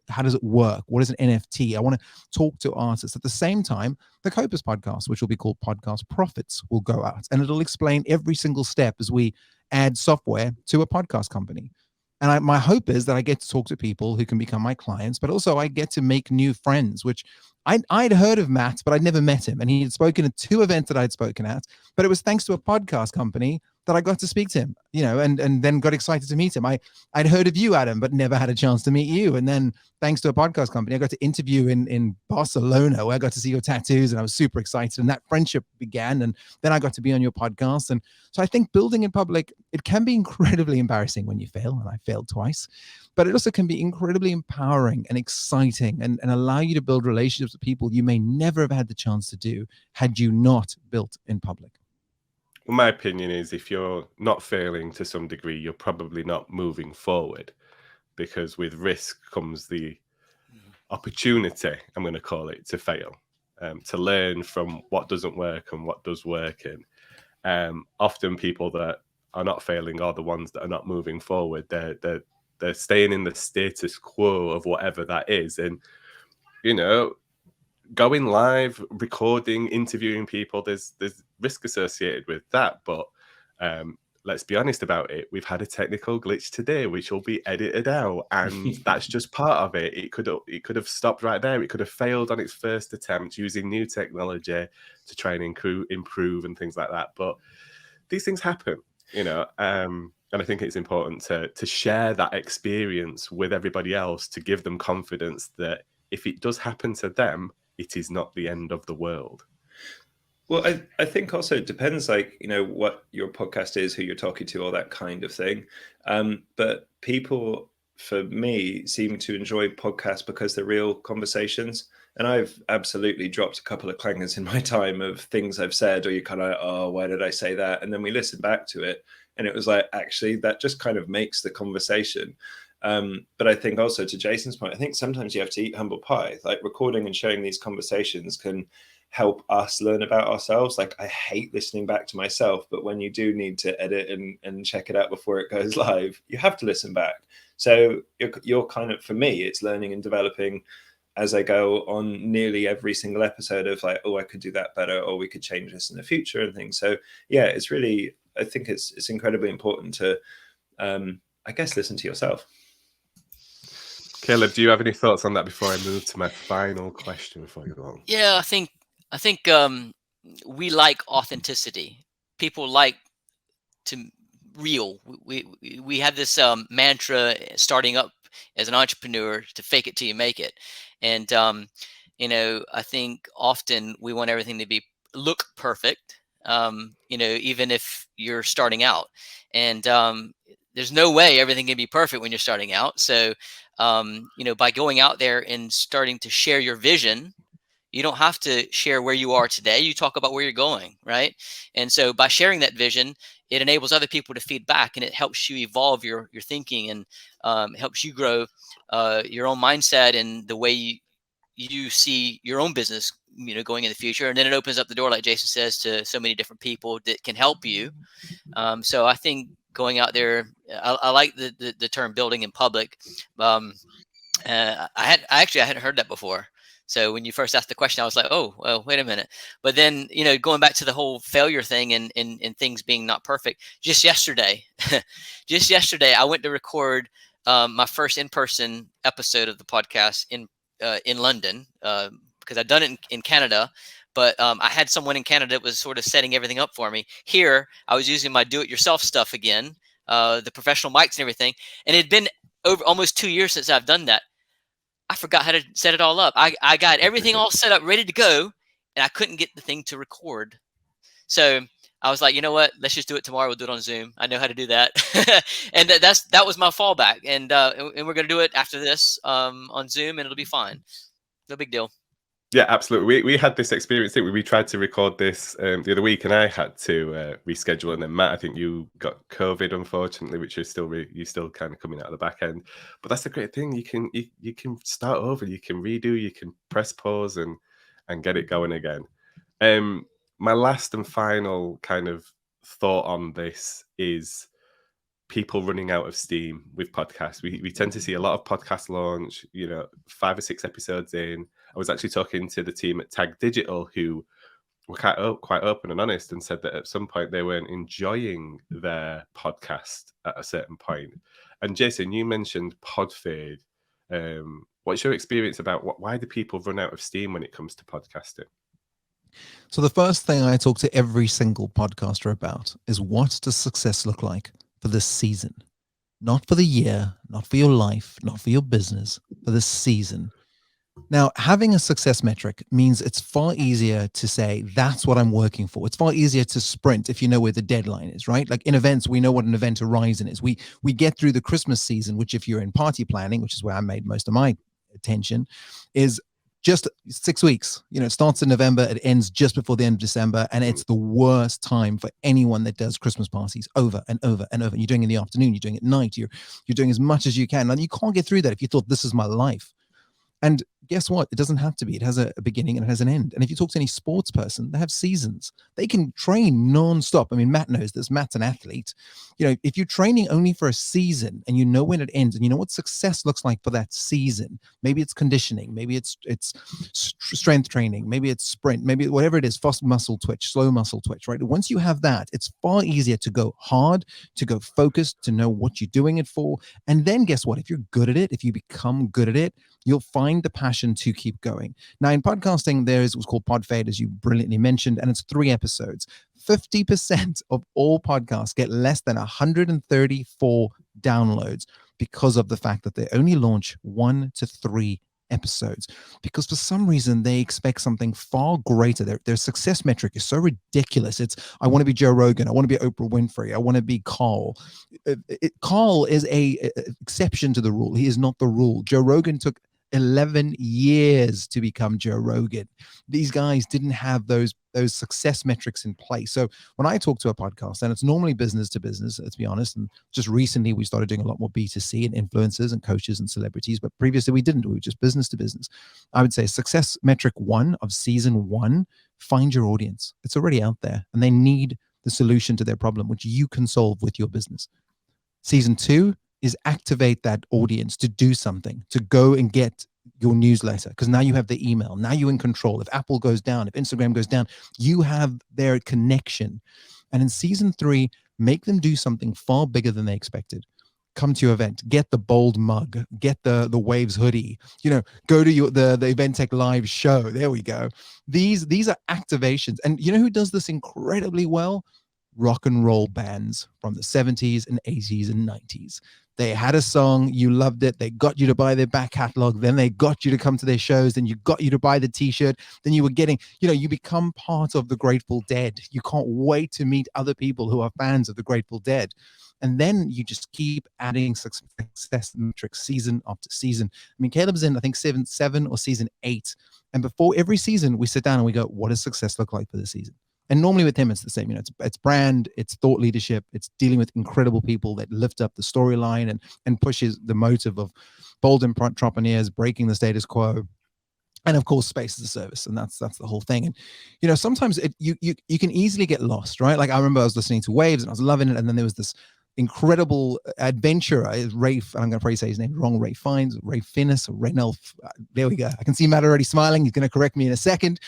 [SPEAKER 3] how does it work? What is an NFT? I want to talk to artists. At the same time, the Kopus podcast, which will be called Podcast Profits, will go out. And it'll explain every single step as we add software to a podcast company. And my hope is that I get to talk to people who can become my clients, but also I get to make new friends, which I'd heard of Matt, but I'd never met him. And he had spoken at 2 events that I'd spoken at, but it was thanks to a podcast company that I got to speak to him, and then got excited to meet him. I'd heard of you, Adam, but never had a chance to meet you. And then thanks to a podcast company, I got to interview in Barcelona, where I got to see your tattoos, and I was super excited. And that friendship began. And then I got to be on your podcast. And so I think building in public, it can be incredibly embarrassing when you fail. And I failed twice, but it also can be incredibly empowering and exciting and allow you to build relationships with people you may never have had the chance to do had you not built in public.
[SPEAKER 1] Well, my opinion is if you're not failing to some degree, you're probably not moving forward, because with risk comes the opportunity, I'm going to call it, to fail, to learn from what doesn't work and what does work. And often people that are not failing are the ones that are not moving forward. They're staying in the status quo of whatever that is. And, going live, recording, interviewing people, there's risk associated with that. But let's be honest about it. We've had a technical glitch today, which will be edited out, and that's just part of it. It could have stopped right there. It could have failed on its first attempt using new technology to try and improve and things like that. But these things happen, and I think it's important to share that experience with everybody else, to give them confidence that if it does happen to them, it is not the end of the world.
[SPEAKER 4] Well, I think also it depends, what your podcast is, who you're talking to, all that kind of thing. But people, for me, seem to enjoy podcasts because they're real conversations. And I've absolutely dropped a couple of clangers in my time of things I've said, or you kind of, oh, why did I say that? And then we listen back to it, and it was like, actually, that just kind of makes the conversation. But I think also, to Jason's point, I think sometimes you have to eat humble pie. Like, recording and sharing these conversations can help us learn about ourselves. Like, I hate listening back to myself, but when you do need to edit and check it out before it goes live, you have to listen back. So you're kind of, for me, it's learning and developing as I go on nearly every single episode of like, oh, I could do that better, or we could change this in the future and things. So yeah, it's really, I think it's incredibly important to, I guess, listen to yourself.
[SPEAKER 1] Caleb, do you have any thoughts on that before I move to my final question before you go on?
[SPEAKER 2] Yeah, I think we like authenticity. People like to real. We have this mantra starting up as an entrepreneur to fake it till you make it. And I think often we want everything to look perfect. Even if you're starting out, and there's no way everything can be perfect when you're starting out. So by going out there and starting to share your vision, you don't have to share where you are today. You talk about where you're going, right? And so by sharing that vision, it enables other people to feed back, and it helps you evolve your thinking, and helps you grow your own mindset and the way you see your own business, going in the future. And then it opens up the door, like Jason says, to so many different people that can help you. So I think going out there, I like the term building in public. I hadn't heard that before. So when you first asked the question, I was like, oh, well, wait a minute. But then, going back to the whole failure thing and things being not perfect, just yesterday, I went to record my first in-person episode of the podcast in London, because I'd done it in Canada. But I had someone in Canada that was sort of setting everything up for me. Here, I was using my do-it-yourself stuff again, the professional mics and everything. And it had been over almost 2 years since I've done that. I forgot how to set it all up. I got everything all set up, ready to go, and I couldn't get the thing to record. So I was like, you know what? Let's just do it tomorrow. We'll do it on Zoom. I know how to do that. And that was my fallback. And we're going to do it after this on Zoom, and it'll be fine. No big deal.
[SPEAKER 1] Yeah, absolutely. We had this experience. We tried to record this the other week, and I had to reschedule. And then Matt, I think you got COVID, unfortunately, which is still you're still kind of coming out of the back end. But that's the great thing. You can start over. You can redo. You can press pause and get it going again. My last and final kind of thought on this is people running out of steam with podcasts. We tend to see a lot of podcast launch, 5 or 6 episodes in. I was actually talking to the team at Tag Digital who were quite open and honest and said that at some point they weren't enjoying their podcast at a certain point. And Jason, you mentioned pod fade. What's your experience about why do people run out of steam when it comes to podcasting?
[SPEAKER 3] So the first thing I talk to every single podcaster about is, what does success look like for this season? Not for the year, not for your life, not for your business, for the season. Now, having a success metric means it's far easier to say, that's what I'm working for. It's far easier to sprint if you know where the deadline is, right? Like in events, we know what an event horizon is. We get through the Christmas season, which if you're in party planning, which is where I made most of my attention, is just 6 weeks. It starts in November, it ends just before the end of December, and it's the worst time for anyone that does Christmas parties over and over and over. You're doing it in the afternoon, you're doing it at night, you're doing as much as you can. Now, you can't get through that if you thought this is my life. And guess what? It doesn't have to be. It has a beginning and it has an end. And if you talk to any sports person, they have seasons. They can train non-stop. I mean, Matt knows this. Matt's an athlete. If you're training only for a season and you know when it ends and you know what success looks like for that season, maybe it's conditioning, maybe it's strength training, maybe it's sprint, maybe whatever it is, fast muscle twitch, slow muscle twitch, right? Once you have that, it's far easier to go hard, to go focused, to know what you're doing it for. And then guess what? If you're good at it, if you become good at it, you'll find the passion to keep going. Now, in podcasting, there is what's called pod fade, as you brilliantly mentioned, and it's 3 episodes. 50% of all podcasts get less than 134 downloads because of the fact that they only launch 1 to 3 episodes, because for some reason they expect something far greater. Their success metric is so ridiculous. It's, I want to be Joe Rogan, I want to be Oprah Winfrey, I want to be Carl. Carl is a exception to the rule. He is not the rule. Joe Rogan took 11 years to become Joe Rogan. These guys didn't have those success metrics in place. So when I talk to a podcast, and it's normally business to business, let's be honest, and just recently we started doing a lot more B2C and influencers and coaches and celebrities, but previously we didn't. We were just business to business. I would say success metric 1 of season 1, find your audience. It's already out there and they need the solution to their problem, which you can solve with your business. Season 2 is activate that audience to do something, to go and get your newsletter, because now you have the email. Now you're in control. If Apple goes down, if Instagram goes down, you have their connection. And in season 3, make them do something far bigger than they expected. Come to your event, get the bold mug, get the Waves hoodie, go to the Event Tech Live show. There we go. These are activations. And you know who does this incredibly well? Rock and roll bands from the 70s and 80s and 90s. They had a song, you loved it, they got you to buy their back catalog, then they got you to come to their shows, then you got you to buy the t-shirt, then you were getting, you become part of the Grateful Dead. You can't wait to meet other people who are fans of the Grateful Dead. And then you just keep adding success metrics season after season. I mean, Caleb's in, I think, season 7 or season 8. And before every season, we sit down and we go, what does success look like for this season? And normally with him, it's the same. It's brand, it's thought leadership, it's dealing with incredible people that lift up the storyline and pushes the motive of bold entrepreneurs, breaking the status quo. And of course, space as a service. And that's the whole thing. And, sometimes you can easily get lost, right? Like I remember I was listening to Waves and I was loving it. And then there was this incredible adventurer, Rafe, and I'm going to probably say his name wrong, Ray Fiennes, Ray Finnis, or Raynolf. There we go. I can see Matt already smiling. He's going to correct me in a second.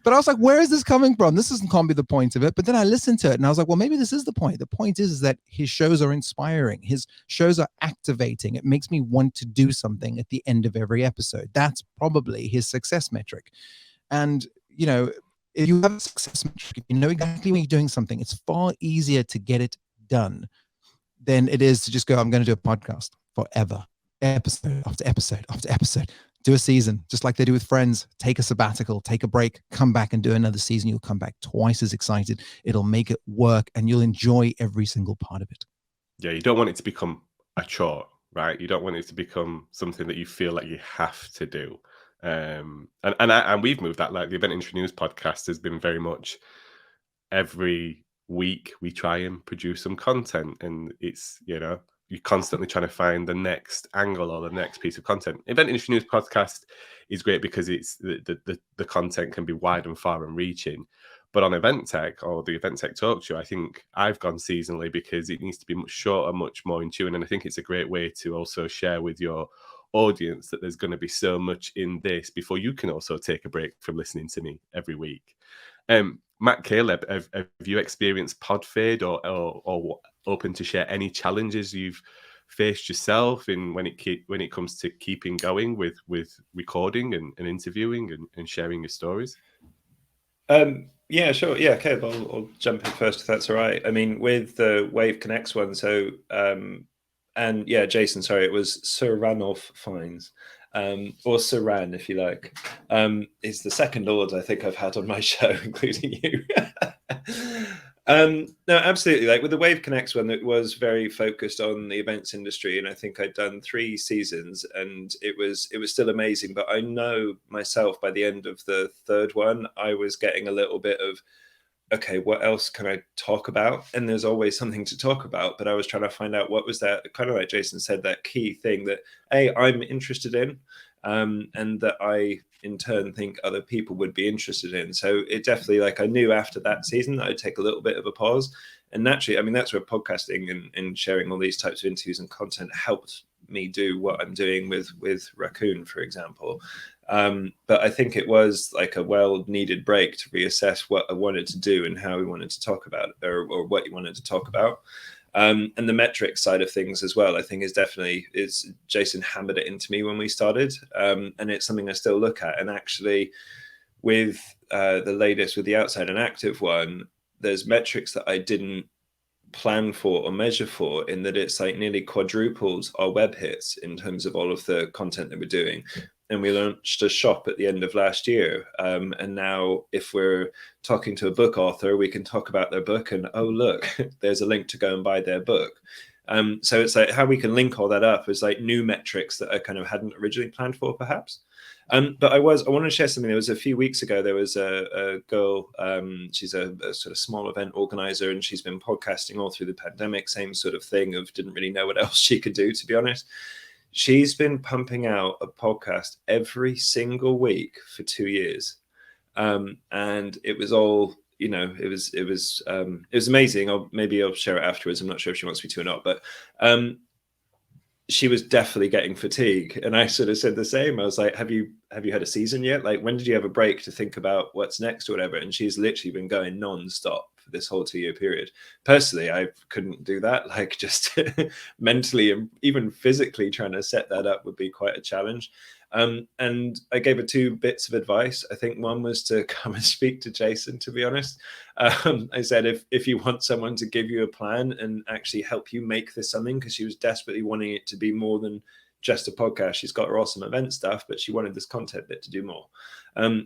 [SPEAKER 3] But I was like, where is this coming from? This can't be the point of it. But then I listened to it and I was like, well, maybe this is the point. The point is that his shows are inspiring. His shows are activating. It makes me want to do something at the end of every episode. That's probably his success metric. And, if you have a success metric, if you know exactly when you're doing something, it's far easier to get it done than it is to just go, I'm going to do a podcast forever, episode after episode after episode, do a season, just like they do with Friends. Take a sabbatical, take a break, come back and do another season. You'll come back twice as excited. It'll make it work and you'll enjoy every single part of it.
[SPEAKER 1] Yeah, you don't want it to become a chore, right? You don't want it to become something that you feel like you have to do. And we've moved that. Like the Event Industry News podcast has been very much every week we try and produce some content, and it's, you know, you're constantly trying to find the next angle or the next piece of content. Event Industry News podcast is great because it's the content can be wide and far and reaching. But on Event Tech or the Event Tech Talk Show, I think I've gone seasonally because it needs to be much shorter, much more in tune. And I think it's a great way to also share with your audience that there's going to be so much in this before you can also take a break from listening to me every week. Matt, Caleb, have you experienced pod fade or open to share any challenges you've faced yourself in when it comes to keeping going with recording and interviewing and sharing your stories?
[SPEAKER 4] Yeah, sure. Yeah, okay. I'll jump in first if that's all right. I mean, with the Wave Connects one, so and yeah, Jason, sorry, it was Saranov Fines. Or Saran, if you like. It's the second order I think I've had on my show, including you. No, absolutely. Like with the Wave Connects one, it was very focused on the events industry, and I think I'd done 3 seasons, and it was still amazing. But I know myself by the end of the 3rd one, I was getting a little bit of, okay, what else can I talk about? And there's always something to talk about, but I was trying to find out what was that, kind of like Jason said, that key thing that I'm interested in, and that I in turn think other people would be interested in. So it definitely, like, I knew after that season that I'd take a little bit of a pause. And naturally, I mean, that's where podcasting and sharing all these types of interviews and content helped me do what I'm doing with Raccoon, for example. But I think it was like a well-needed break to reassess what I wanted to do and how we wanted to talk about it, or what you wanted to talk about. And the metrics side of things as well, I think is Jason hammered it into me when we started. And it's something I still look at. And actually with the latest, with the Outside and Active one, there's metrics that I didn't plan for or measure for, in that it's like nearly quadruples our web hits in terms of all of the content that we're doing. And we launched a shop at the end of last year. And now if we're talking to a book author, we can talk about their book and, oh, look, there's a link to go and buy their book. So it's like how we can link all that up is like new metrics that I kind of hadn't originally planned for, perhaps. But I want to share something. There was a few weeks ago, there was a girl, she's a sort of small event organizer, and she's been podcasting all through the pandemic, same sort of thing of didn't really know what else she could do, to be honest. She's been pumping out a podcast every single week for 2 years. And it was all, you know, it was amazing. Maybe I'll share it afterwards. I'm not sure if she wants me to or not, but she was definitely getting fatigue. And I sort of said the same. I was like, have you had a season yet? Like, when did you have a break to think about what's next or whatever? And she's literally been going non-stop for this whole 2-year period. Personally, I couldn't do that. Like, just mentally and even physically trying to set that up would be quite a challenge. And I gave her 2 bits of advice. I think one was to come and speak to Jason, to be honest. I said, if you want someone to give you a plan and actually help you make this something, because she was desperately wanting it to be more than just a podcast. She's got her awesome event stuff, but she wanted this content bit to do more.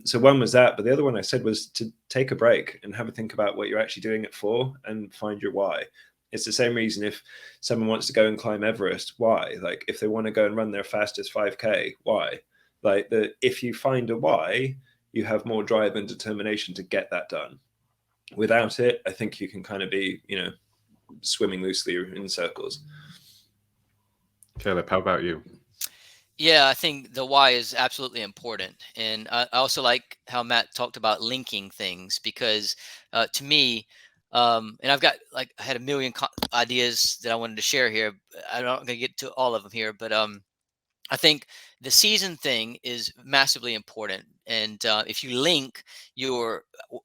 [SPEAKER 4] So one was that, but the other one I said was to take a break and have a think about what you're actually doing it for and find your why. It's the same reason if someone wants to go and climb Everest, why? Like, if they want to go and run their fastest 5K, why? Like, if you find a why, you have more drive and determination to get that done. Without it, I think you can kind of be, you know, swimming loosely in circles.
[SPEAKER 1] Caleb, how about you?
[SPEAKER 2] Yeah, I think the why is absolutely important. And I also like how Matt talked about linking things, because to me, and I had a million ideas that I wanted to share here. I'm not going to get to all of them here, but I think the season thing is massively important. And if you link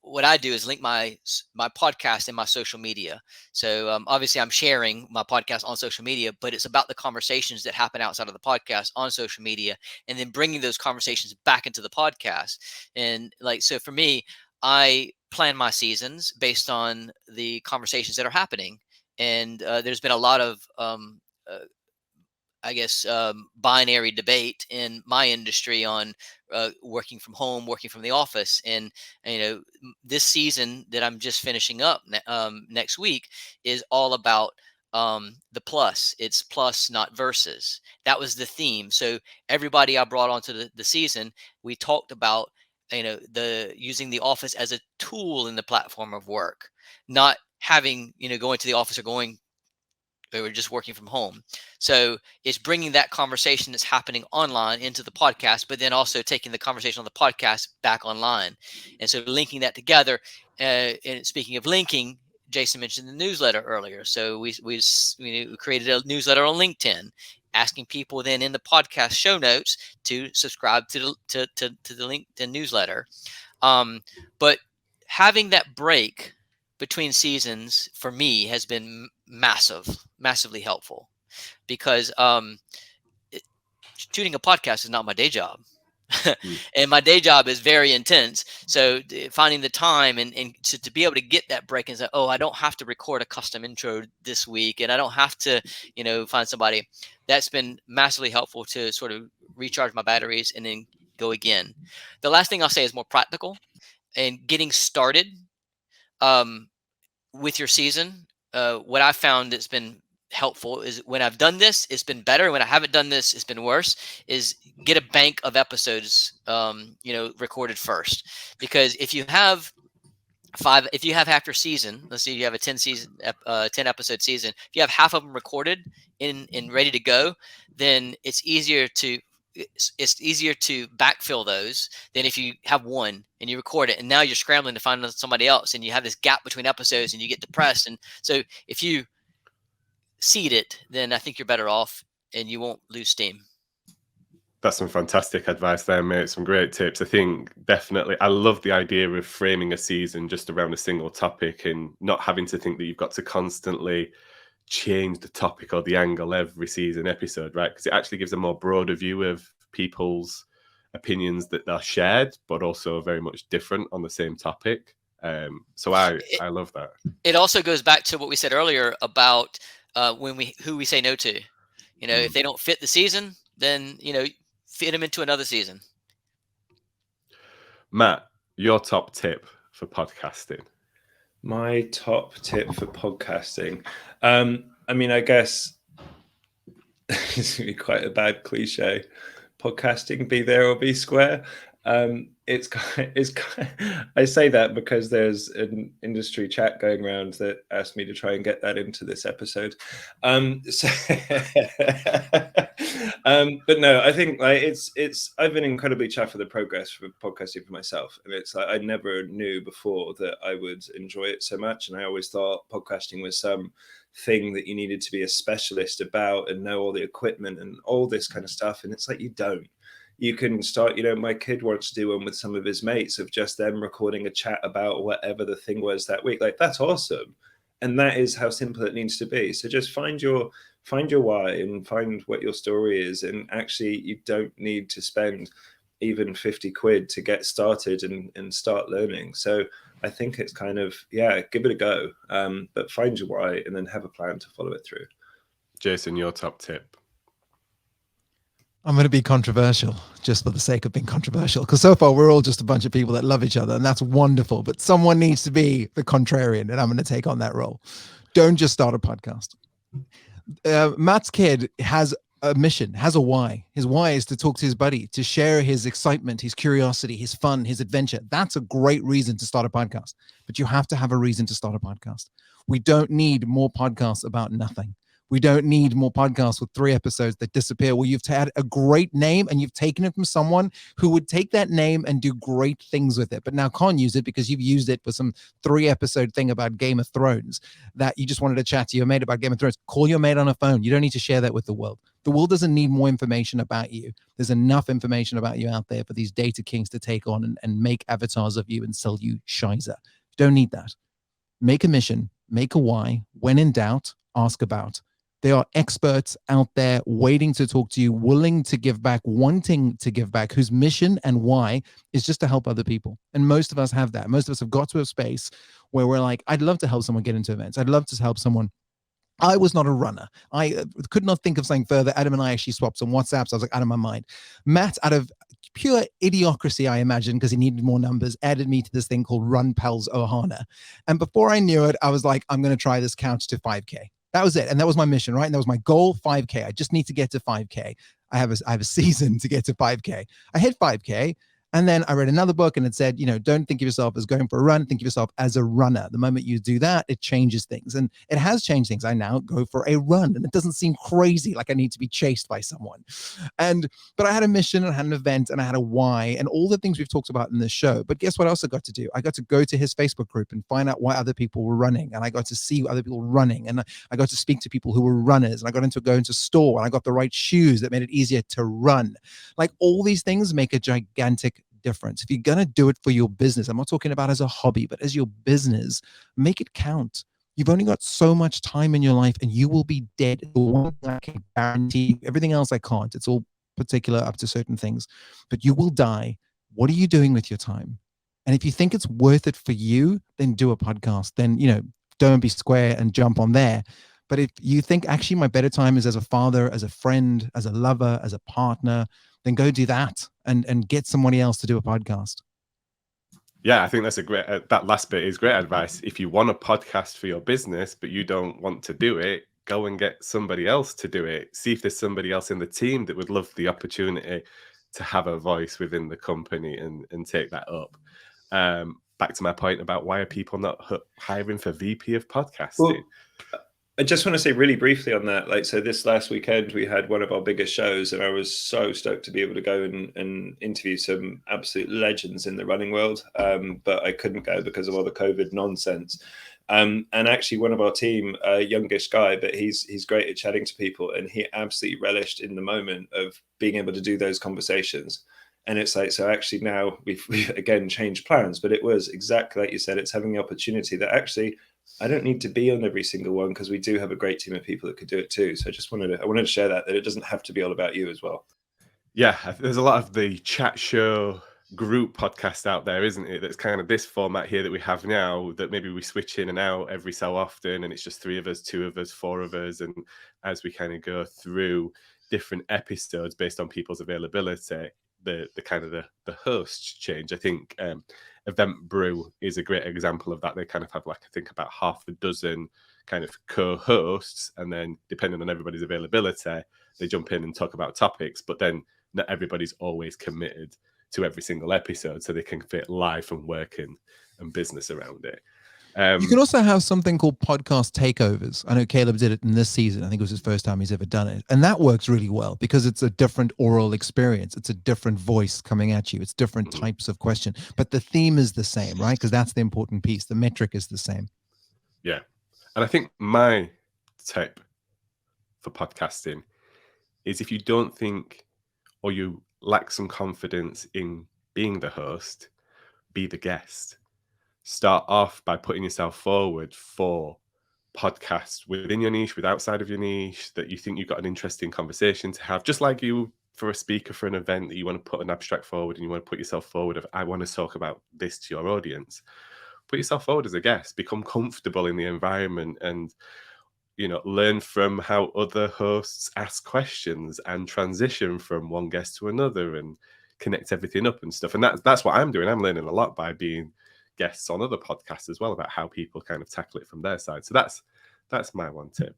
[SPEAKER 2] what I do is link my podcast and my social media. So obviously I'm sharing my podcast on social media, but it's about the conversations that happen outside of the podcast on social media, and then bringing those conversations back into the podcast. And like, so for me, I plan my seasons based on the conversations that are happening. And there's been a lot of I guess, binary debate in my industry on working from home, working from the office. And this season that I'm just finishing up next week is all about the plus. It's plus, not versus. That was the theme. So everybody I brought onto the season, we talked about the using the office as a tool in the platform of work, not having going to the office or going, they were just working from home. So it's bringing that conversation that's happening online into the podcast, but then also taking the conversation on the podcast back online. And so linking that together. And speaking of linking, Jason mentioned the newsletter earlier. So we created a newsletter on LinkedIn, asking people then in the podcast show notes to subscribe to the LinkedIn newsletter. But having that break between seasons for me has been massively helpful, because shooting a podcast is not my day job. And my day job is very intense. So finding the time and to be able to get that break and say, oh, I don't have to record a custom intro this week, and I don't have to, find somebody. That's been massively helpful to sort of recharge my batteries and then go again. The last thing I'll say is more practical and getting started with your season. What I found that's been helpful is when I've done this, it's been better. When I haven't done this, it's been worse. Is get a bank of episodes, recorded first. Because if you have half your season, let's say you have a 10 episode season, if you have half of them recorded and ready to go, then it's easier to backfill those than if you have one and you record it and now you're scrambling to find somebody else and you have this gap between episodes and you get depressed. And so if you seed it, then I think you're better off and you won't lose steam.
[SPEAKER 1] That's some fantastic advice there, mate. Some great tips. I think definitely, I love the idea of framing a season just around a single topic and not having to think that you've got to constantly change the topic or the angle every season episode, right? Because it actually gives a more broader view of people's opinions that are shared, but also very much different on the same topic. So I love that. It
[SPEAKER 2] also goes back to what we said earlier about who we say no to. If they don't fit the season, then fit them into another season.
[SPEAKER 1] Matt, your top tip for podcasting.
[SPEAKER 4] My top tip for podcasting. I guess it's going to be quite a bad cliche. Podcasting, be there or be square. I say that because there's an industry chat going around that asked me to try and get that into this episode. But no, I think I've been incredibly chuffed with the progress for podcasting for myself. And it's like, I never knew before that I would enjoy it so much. And I always thought podcasting was some thing that you needed to be a specialist about and know all the equipment and all this kind of stuff. And it's like, you don't. You can start, my kid wants to do one with some of his mates of just them recording a chat about whatever the thing was that week. Like, that's awesome. And that is how simple it needs to be. So just find your why and find what your story is. And actually, you don't need to spend even 50 quid to get started and start learning. So I think it's kind of, give it a go, but find your why and then have a plan to follow it through.
[SPEAKER 1] Jason, your top tip.
[SPEAKER 3] I'm going to be controversial just for the sake of being controversial, because so far we're all just a bunch of people that love each other, and that's wonderful. But someone needs to be the contrarian, and I'm going to take on that role. Don't just start a podcast. Matt's kid has a mission, has a why. His why is to talk to his buddy, to share his excitement, his curiosity, his fun, his adventure. That's a great reason to start a podcast. But you have to have a reason to start a podcast. We don't need more podcasts about nothing. We don't need more podcasts with 3 episodes that disappear. Well, you've had a great name and you've taken it from someone who would take that name and do great things with it, but now can't use it because you've used it for some 3-episode thing about Game of Thrones that you just wanted to chat to your mate about Game of Thrones. Call your mate on a phone. You don't need to share that with the world. The world doesn't need more information about you. There's enough information about you out there for these data kings to take on and make avatars of you and sell you shizer. You don't need that. Make a mission, make a why. When in doubt, ask about. There are experts out there waiting to talk to you, willing to give back, wanting to give back, whose mission and why is just to help other people. And most of us have that. Most of us have got to a space where we're like, I'd love to help someone get into events. I'd love to help someone I was not a runner. I could not think of something further. Adam and I actually swapped some WhatsApps. I was like, out of my mind. Matt, out of pure idiocracy, I imagine, because he needed more numbers, added me to this thing called Run Pals Ohana. And before I knew it, I was like, I'm going to try this count to 5K. That was it. And that was my mission, right? And that was my goal, 5K. I just need to get to 5K. I have a season to get to 5K. I hit 5K. And then I read another book and it said, don't think of yourself as going for a run. Think of yourself as a runner. The moment you do that, it changes things. And it has changed things. I now go for a run and it doesn't seem crazy like I need to be chased by someone. But I had a mission and I had an event and I had a why and all the things we've talked about in this show. But guess what else I got to do? I got to go to his Facebook group and find out why other people were running. And I got to see other people running. And I got to speak to people who were runners. And I got to go into store and I got the right shoes that made it easier to run. Like all these things make a gigantic difference. If you're going to do it for your business, I'm not talking about as a hobby, but as your business, make it count. You've only got so much time in your life and you will be dead. The one thing I can guarantee, everything else I can't. It's all particular up to certain things, but you will die. What are you doing with your time? And if you think it's worth it for you, then do a podcast. Then, don't be square and jump on there. But if you think actually my better time is as a father, as a friend, as a lover, as a partner, then go do that and get somebody else to do a podcast.
[SPEAKER 1] Yeah, I think that's a great, that last bit is great advice. If you want a podcast for your business, but you don't want to do it, go and get somebody else to do it. See if there's somebody else in the team that would love the opportunity to have a voice within the company and take that up. Back to my point about why are people not hiring for VP of podcasting?
[SPEAKER 4] Well, I just want to say really briefly on that. So this last weekend, we had one of our biggest shows and I was so stoked to be able to go and interview some absolute legends in the running world. But I couldn't go because of all the COVID nonsense. And actually one of our team, a youngish guy, but he's great at chatting to people and he absolutely relished in the moment of being able to do those conversations. And it's like, so actually now we've again changed plans, but it was exactly like you said, it's having the opportunity that actually I don't need to be on every single one because we do have a great team of people that could do it too. So I wanted to share that it doesn't have to be all about you as well.
[SPEAKER 1] Yeah, there's a lot of the chat show group podcast out there, isn't it? That's kind of this format here that we have now that maybe we switch in and out every so often and it's just 3 of us, 2 of us, 4 of us. And as we kind of go through different episodes based on people's availability, the kind of the hosts change. I think Event Brew is a great example of that. They kind of have I think about half a dozen kind of co-hosts, and then depending on everybody's availability, they jump in and talk about topics, but then not everybody's always committed to every single episode, so they can fit life and work and business around it.
[SPEAKER 3] You can also have something called podcast takeovers. I know Caleb did it in this season. I think it was his first time he's ever done it. And that works really well because it's a different oral experience. It's a different voice coming at you. It's different types of question, but the theme is the same, right? Because that's the important piece. The metric is the same.
[SPEAKER 1] Yeah. And I think my tip for podcasting is if you don't think or you lack some confidence in being the host, be the guest. Start off by putting yourself forward for podcasts within your niche, with outside of your niche, that you think you've got an interesting conversation to have, just like you for a speaker for an event that you want to put an abstract forward and you want to put yourself forward of, I want to talk about this to your audience. Put yourself forward as a guest, become comfortable in the environment and, learn from how other hosts ask questions and transition from one guest to another and connect everything up and stuff. And that's what I'm doing. I'm learning a lot by being guests on other podcasts as well about how people kind of tackle it from their side. So that's my one tip.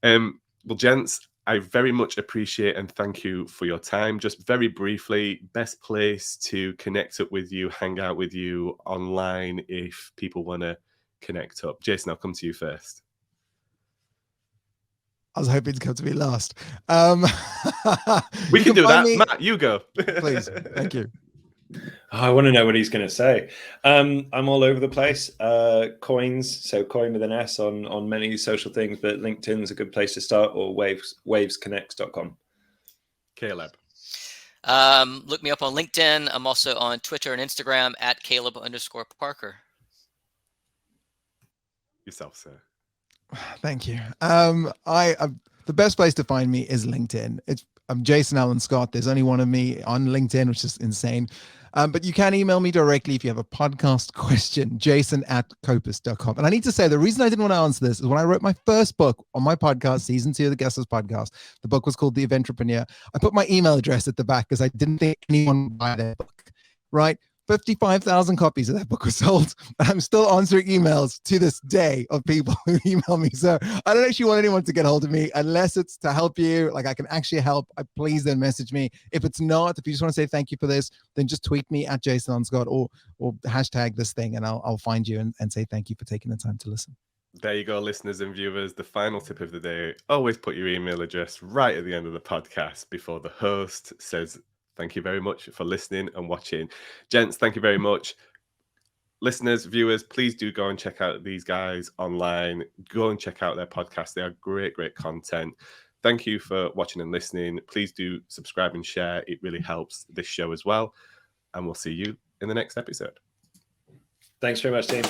[SPEAKER 1] Well, gents, I very much appreciate and thank you for your time. Just very briefly, best place to connect up with you, hang out with you online if people want to connect up. Jason, I'll come to you first.
[SPEAKER 3] I was hoping to come to me last.
[SPEAKER 1] We can do that. Matt, you go.
[SPEAKER 3] Please. Thank you.
[SPEAKER 4] I want to know what he's going to say. I'm all over the place. Coins, so Coyne with an S on many social things, but LinkedIn's a good place to start, or wavesconnects.com.
[SPEAKER 1] Caleb.
[SPEAKER 2] Look me up on LinkedIn. I'm also on Twitter and Instagram at Caleb_Parker.
[SPEAKER 1] Yourself, sir.
[SPEAKER 3] Thank you. The best place to find me is LinkedIn. I'm Jason Allan Scott. There's only one of me on LinkedIn, which is insane. But you can email me directly if you have a podcast question, jason@kopus.com. And I need to say, the reason I didn't want to answer this is when I wrote my first book on my podcast, season 2 of the Guesses podcast, the book was called The Eventrepreneur. I put my email address at the back because I didn't think anyone would buy that book, right? 55,000 copies of that book were sold. I'm still answering emails to this day of people who email me. So I don't actually want anyone to get hold of me unless it's to help you. Like I can actually help. Please then message me. If it's not, if you just want to say thank you for this, then just tweet me at Jason Allan Scott or hashtag this thing and I'll find you and say thank you for taking the time to listen.
[SPEAKER 1] There you go, listeners and viewers. The final tip of the day, always put your email address right at the end of the podcast before the host says thank you very much for listening and watching. Gents, thank you very much. Listeners, viewers, please do go and check out these guys online. Go and check out their podcast. They are great, great content. Thank you for watching and listening. Please do subscribe and share. It really helps this show as well. And we'll see you in the next episode.
[SPEAKER 4] Thanks very much, team.